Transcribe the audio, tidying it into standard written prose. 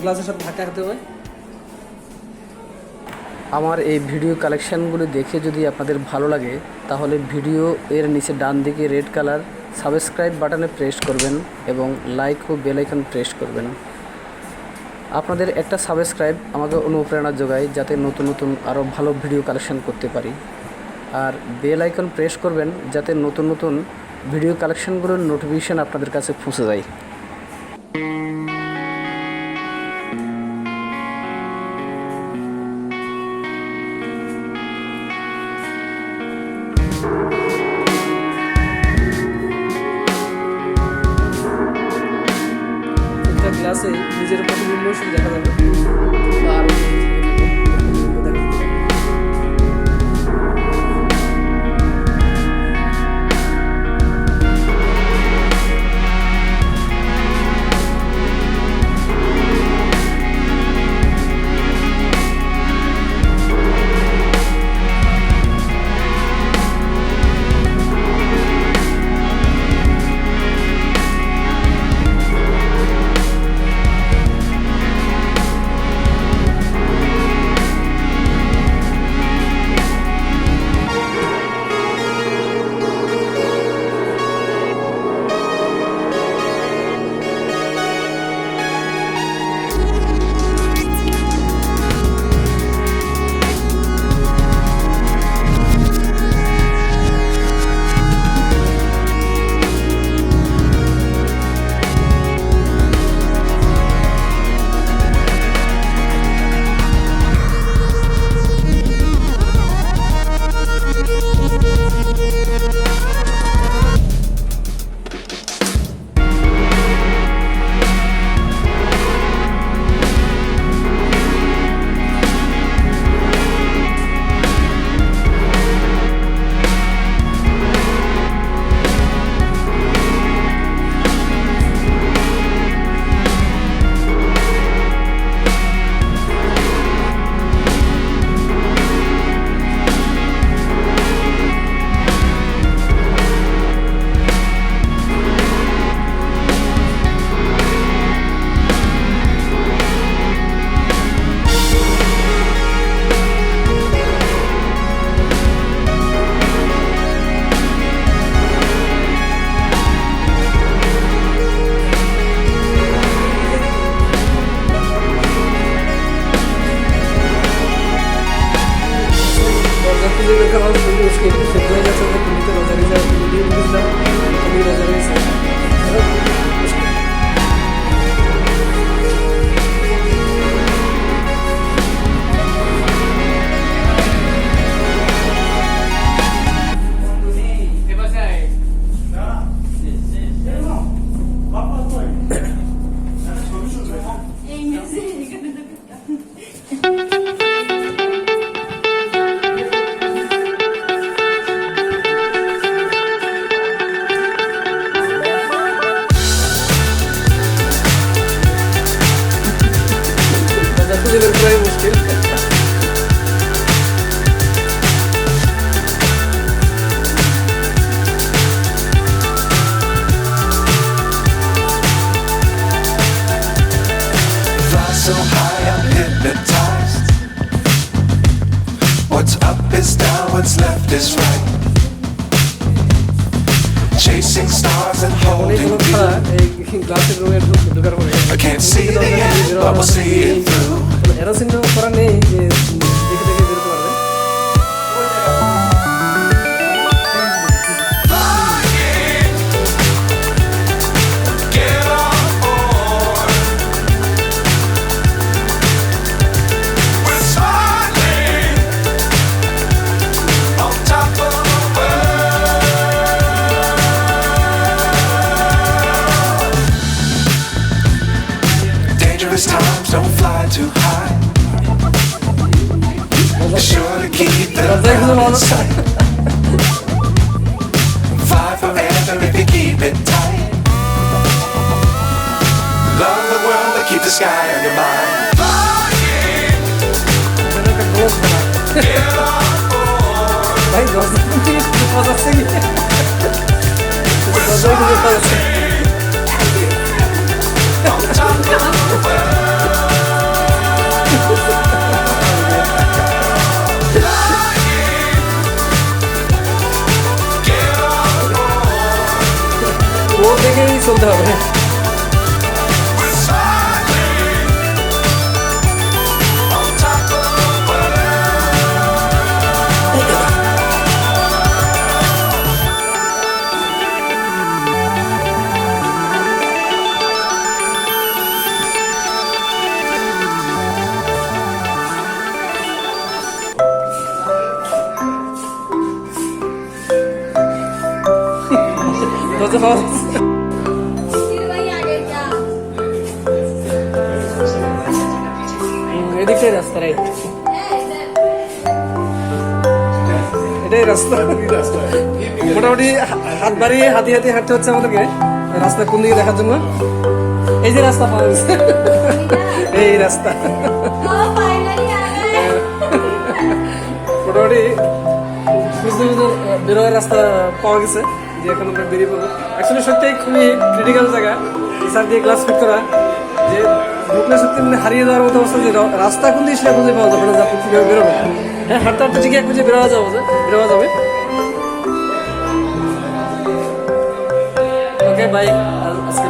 গ্লাসের সাথে ধাক্কা খেতে হবে। আমার এই ভিডিও কালেকশানগুলো দেখে যদি আপনাদের ভালো লাগে তাহলে ভিডিও এর নিচে ডান দিকে রেড কালার সাবস্ক্রাইব বাটনে প্রেস করবেন এবং লাইক ও বেল আইকন প্রেস করবেন। আপনাদের একটা সাবস্ক্রাইব আমাকে অনুপ্রেরণা যোগায় যাতে নতুন নতুন আরও ভালো ভিডিও কালেকশান করতে পারি। আর বেল আইকন প্রেস করবেন যাতে নতুন নতুন ভিডিও কালেকশানগুলোর নোটিফিকেশান আপনাদের কাছে পৌঁছে যায়। গ্লাসে নিজের প্রতিবিম্ব দেখা যাবে। আর is right. Chasing stars and holding you. এই ক্লাসের রুমে ঢোকার পরে I can't see the end, but we'll see it through. এরা চিন্তা করা নেই যে দেখে দেখে বেরোতে পারবে। Get on board. We're smiling on top of the world. Dangerous times, don't fly too high. Be sure to keep the balance tight. Fly forever if you keep it tight. Love the world, but keep the sky on your mind. Flying, get on board. ভাই 10 দিন থেকে বিপদ আছে কি? 10 দিন থেকে বিপদ আছে। On top of the world. Get on board. ও দেখেই চলতে হবে। We're smiling on top of the world. দরজা পাওয়া যাচ্ছে। এদিকটাই রাস্তা, রাইট? এটাই রাস্তা। মোটামুটি হাত বাড়িয়ে হাতিয়ে হাতিয়ে হাঁটতে হচ্ছে আমাদেরকে রাস্তা কোন দিকে দেখার জন্য। এই যে রাস্তা পাওয়া গেছে, এই রাস্তা মোটামুটি বুঝতে বুঝতে বেরোয়ার রাস্তা পাওয়া গেছে, যে এখন আমরা বেরিয়ে পড়বো। অ্যাকচুয়ালি সত্যিই খুবই ক্রিটিক্যাল জায়গা, স্যার দিয়ে ক্লাস ফিট করা, যে ঢুকলে সত্যি মানে হারিয়ে যাওয়ার মতো অবস্থা, যে রাস্তা কোন দিকে সেটা খুঁজে পাওয়া যাবে না, যে আপনি কীভাবে বেরোবেন। হ্যাঁ, হাঁটতে হাঁটতে ঠিকই এক খুঁজে বেরোয়া যাবে। ওকে, বাই। আজকে